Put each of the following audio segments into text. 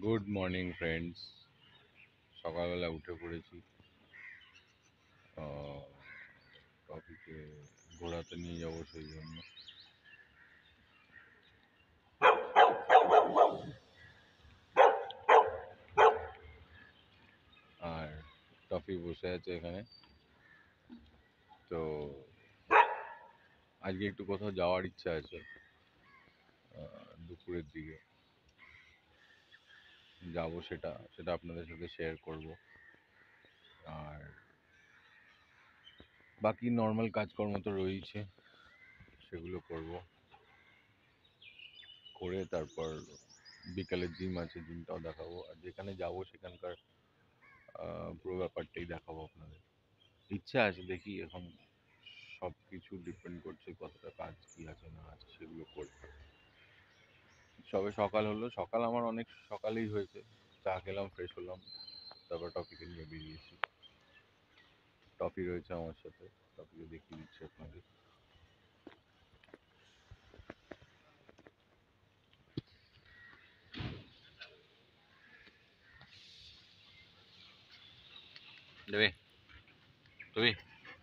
Good morning friends. সকালবেলা উঠে পড়েছি। কফিকে ঘোরাতে নিয়ে যাবো সেই জন্য। আর টফি বসে আছে এখানে। তো আজকে একটু কোথাও যাওয়ার ইচ্ছা আছে, দুপুরের দিকে যাব, সেটা সেটা আপনাদের সাথে শেয়ার করব। আর বাকি নর্মাল কাজকর্ম তো রয়েছে, সেগুলো করব। করে তারপর বিকালে জিম আছে, জিমটাও দেখাবো। আর যেখানে যাব সেখানকার পুরো ব্যাপারটাই দেখাবো আপনাদের। ইচ্ছা আছে, দেখি এখন সব কিছু ডিপেন্ড করছে কতটা কাজ কি আছে না আছে সেগুলো করে। সবে সকাল হলো, সকাল আমার অনেক সকালেই হয়েছে। চা খেলাম, ফ্রেশ হলাম, তারপর টপিকে নিয়ে বেরিয়েছি। টপি রয়েছে আমার সাথে, টপিকে দেখিয়ে দিচ্ছি আপনাদের। দেবে তুমি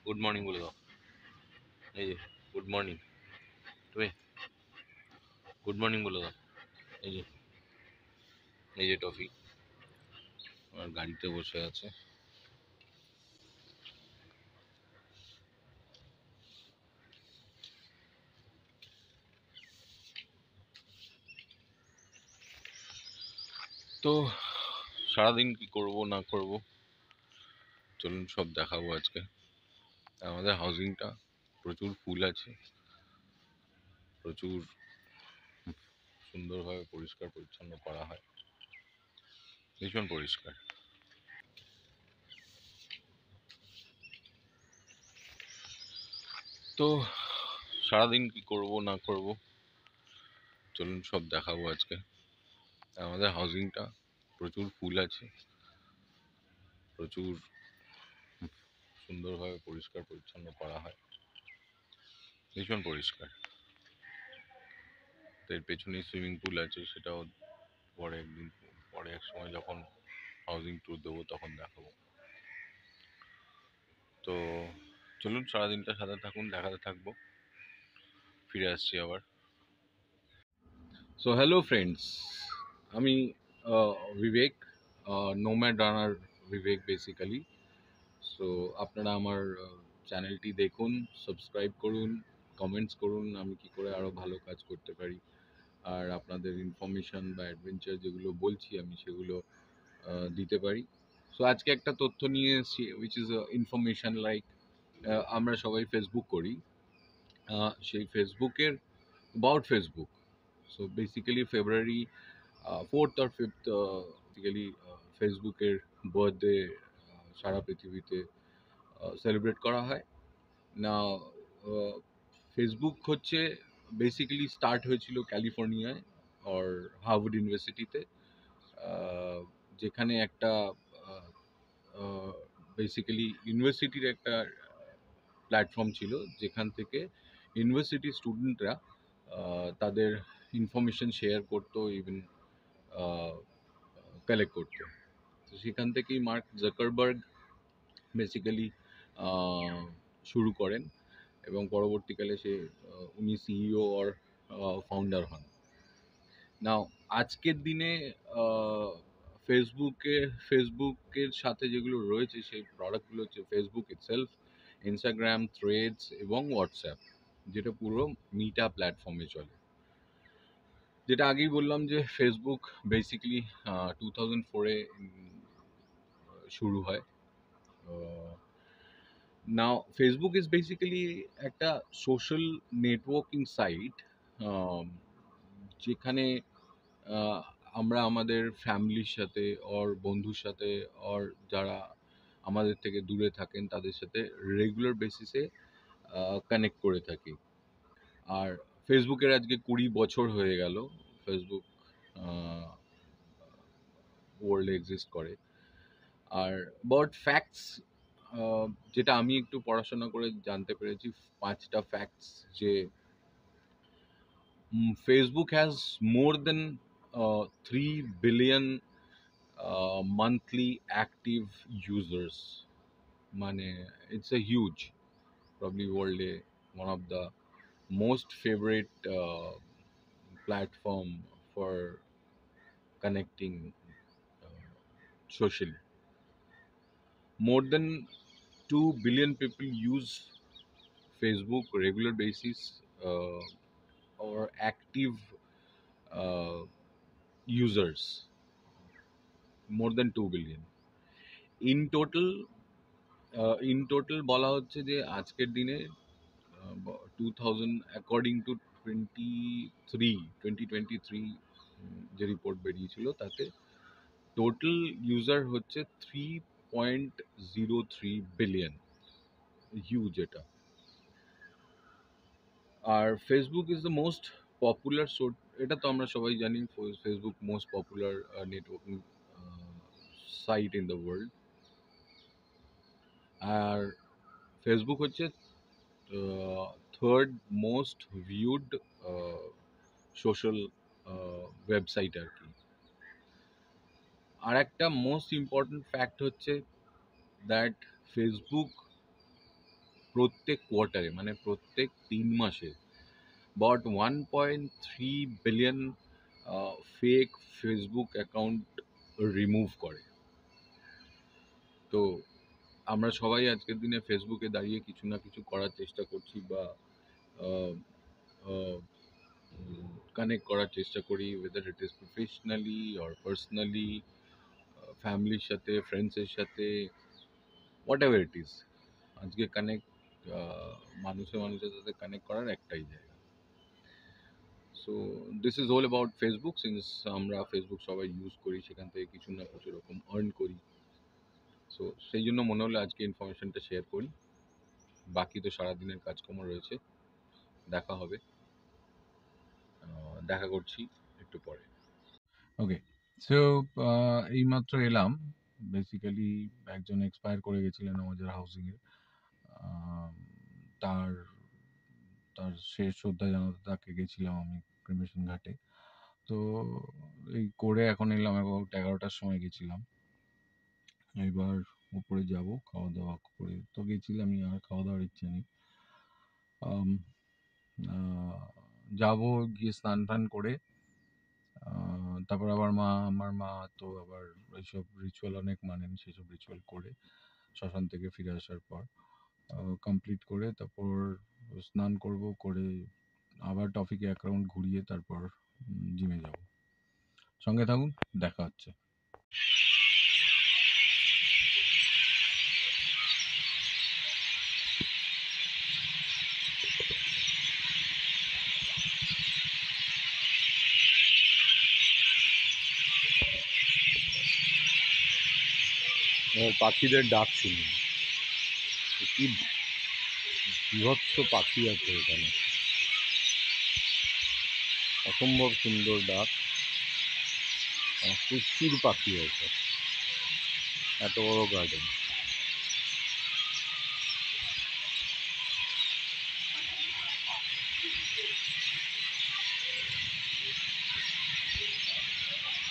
গুড মর্নিং বলে দাও। এই যে গুড মর্নিং, তুমি গুড মর্নিং বলে দাও। এই যে এই যে টফি আমার গাড়িতে বসে আছে। তো সারাদিন কি করব না করব চলুন সব দেখাবো আজকে। আমাদের হাউজিংটা প্রচুর ফুল আছে, প্রচুর সুন্দরভাবে পরিষ্কার পরিচ্ছন্ন করা হয়, ভীষণ পরিষ্কার। তো সারাদিন কি করব না করব চলুন সব দেখাবো আজকে। আমাদের হাউজিংটা প্রচুর ফুল আছে, প্রচুর সুন্দরভাবে পরিষ্কার পরিচ্ছন্ন করা হয়, ভীষণ পরিষ্কার। তো এর পেছনেই সুইমিং পুল আছে, সেটাও পরে একদিন, পরে এক সময় যখন হাউজিং ট্যুর দেবো তখন দেখাবো। তো চলুন সারাদিনটা সাথে থাকুন, দেখাতে থাকবো, ফিরে আসছি আবার। সো হ্যালো ফ্রেন্ডস, আমি বিবেক, নোম্যাড রানার বিবেক বেসিক্যালি। সো আপনারা আমার চ্যানেলটি দেখুন, সাবস্ক্রাইব করুন, কমেন্টস করুন আমি কি করে আরও ভালো কাজ করতে পারি, আর আপনাদের ইনফরমেশন বা অ্যাডভেঞ্চার যেগুলো বলছি আমি সেগুলো দিতে পারি। সো আজকে একটা তথ্য নিয়ে এসেছি, উইচ ইজ ইনফরমেশন লাইক, আমরা সবাই ফেসবুক করি। সেই ফেসবুকের about Facebook. So basically February 4th or 5th basically ফেসবুকের বার্থডে সারা পৃথিবীতে সেলিব্রেট করা হয় না। ফেসবুক হচ্ছে বেসিক্যালি স্টার্ট হয়েছিল ক্যালিফোর্নিয়ায় আর হার্ভার্ড ইউনিভার্সিটিতে, যেখানে একটা বেসিক্যালি ইউনিভার্সিটির একটা প্ল্যাটফর্ম ছিল, যেখান থেকে ইউনিভার্সিটি স্টুডেন্টরা তাদের ইনফরমেশন শেয়ার করতো, ইভেন কালেক্ট করতো। তো সেখান থেকেই মার্ক জাকারবার্গ বেসিক্যালি শুরু করেন এবং পরবর্তীকালে উনি সিইও আর ফাউন্ডার হন। নাও আজকের দিনে ফেসবুকের সাথে যেগুলো রয়েছে সেই প্রোডাক্টগুলো হচ্ছে ফেসবুক ইটসেলফ, ইনস্টাগ্রাম, থ্রেডস এবং হোয়াটসঅ্যাপ, যেটা পুরো মিটা প্ল্যাটফর্মে চলে। যেটা আগেই বললাম যে ফেসবুক বেসিক্যালি 2004-এ শুরু হয়। নাও ফেসবুক ইজ বেসিক্যালি একটা সোশ্যাল নেটওয়ার্কিং সাইট, যেখানে আহ, আমরা আমাদের ফ্যামিলির সাথে ওর বন্ধুর সাথে ওর যারা আমাদের থেকে দূরে থাকেন তাদের সাথে রেগুলার বেসিসে কানেক্ট করে থাকি। আর ফেসবুকের আজকে 20 বছর হয়ে গেল ফেসবুক ওয়ার্ল্ডে এক্সিস্ট করে। আর অ্যাবাউট ফ্যাক্টস, যেটা আমি একটু পড়াশোনা করে জানতে পেরেছি, 5টা ফ্যাক্টস, যে Facebook has more than 3 billion monthly active users. মানে it's a huge, probably world one of the most favorite platform for connecting socially. More than 2 billion people use Facebook regular basis, or active uh, users, more than 2 billion. In total, বলা হচ্ছে যে আজকের দিনে 2000 according to 2023 যে report বেরিয়েছিল তাতে total user হচ্ছে 3.03 billion. Huge এটা। আর Facebook is the most popular source, এটা তো আমরা সবাই জানি। Facebook most popular networking site in the world. আর ফেসবুক হচ্ছে third most viewed social website আর কি। আর একটা মোস্ট ইম্পর্টেন্ট ফ্যাক্ট হচ্ছে দ্যাট ফেসবুক প্রত্যেক কোয়ার্টারে, মানে প্রত্যেক 3 মাসে about 1.3 billion fake Facebook account remove করে। তো আমরা সবাই আজকের দিনে ফেসবুকে দাঁড়িয়ে কিছু না কিছু করার চেষ্টা করছি, বা কানেক্ট করার চেষ্টা করি, weather it is professionally or personally, ফ্যামিলির সাথে, ফ্রেন্ডসের সাথে, হোয়াট এভার ইট ইজ। আজকে কানেক্ট, মানুষের সাথে কানেক্ট করার একটাই জায়গা। So this is all about Facebook. Since আমরা ফেসবুক সবাই ইউজ করি, সেখান থেকে কিছু না কিছু রকম আর্ন করি। সো সেই জন্য মনে হলো আজকে ইনফরমেশনটা শেয়ার করি। বাকি তো সারাদিনের কাজকর্ম রয়েছে, দেখা হবে, দেখা করছি একটু পরে। ওকে, সো এইমাত্র এলাম। বেসিক্যালি একজন এক্সপায়ার করে গেছিলেন আমাদের হাউসিংয়ে। তার তার শেষ শ্রদ্ধা জানাতে তাকে গেছিলাম আমি ক্রিমেশন ঘাটে। তো এই করে এখন এলাম, অ্যাবাউট 11টার সময় গেছিলাম। এবার উপরে যাব, খাওয়া দাওয়া করে তো গেছিলামই, আর খাওয়া দাওয়ার ইচ্ছে নেই। যাব, গিয়ে স্নান টান করে তারপর আবার আমার মা তো আবার এইসব রিচুয়াল অনেক মানেন, সেসব রিচুয়াল করে শ্মশান থেকে ফিরে আসার পর কমপ্লিট করে তারপর স্নান করব, করে আবার টপিকে এক রাউন্ড ঘুরিয়ে তারপর জিমে যাব। সঙ্গে থাকুন, দেখা হচ্ছে। পাখিদের ডাক শুনুন, কি বিভৎস পাখি আছে এখানে, অসম্ভব সুন্দর ডাক, প্রচুর পাখি আছে, এত বড় গার্ডেন।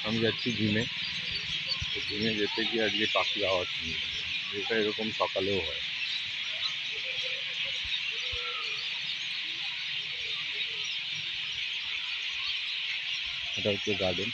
আমি যাচ্ছি জিমে। জিমে যেতে গিয়ে আজকে পাখি আওয়াজ শুনি, যেটা এরকম সকালেও হয়। এটা হচ্ছে গার্ডেন।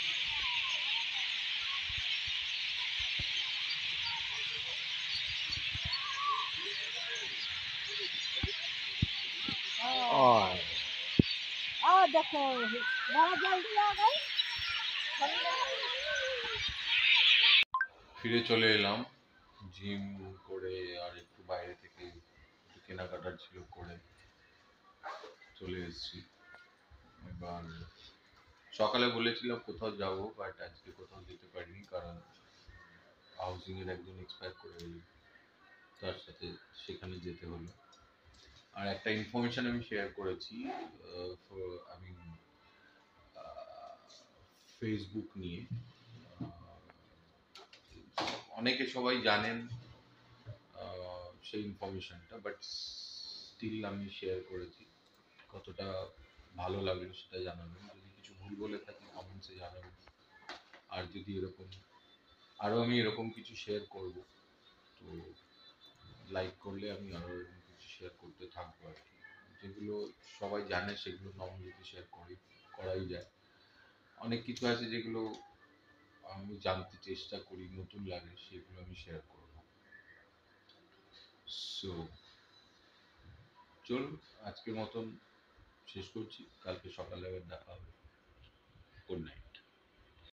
ফিরে চলে এলাম জিম করে, আর একটু বাইরে থেকে একটু কেনাকাটার ছিল, করে চলে এসেছি। এবার সকালে বলেছিলাম কোথাও যাব, বাট আজকে কোথাও যেতে পারিনি, কারণ হাউসিংয়ের একজন এক্সপায়ার করে গেল, তার সাথে সেখানে যেতে হলো। আর একটা ইনফরমেশন আমি শেয়ার করেছি, আমি ফেসবুক নিয়ে। অনেকে সবাই জানেন সেই ইনফরমেশনটা, বাট স্টিল আমি শেয়ার করেছি। কতটা ভালো লাগলো সেটা জানাবেন, যদি কিছু ভুল বলে থাকি কমেন্টসে জানাবেন। যদি এরকম আরও আমি এরকম কিছু শেয়ার করব, তো লাইক করলে আমি আরও এরকম কিছু শেয়ার করতে থাকবো আর কি। যেগুলো সবাই জানে সেগুলো নর্মালি শেয়ার করাই যায়। অনেক কিছু আছে যেগুলো আমি জানতে চেষ্টা করি, নতুন লাগে, সেগুলো আমি শেয়ার করব। সো চলুন আজকের মতন শেষ করছি, কালকে সকালে আবার দেখা হবে। Good night.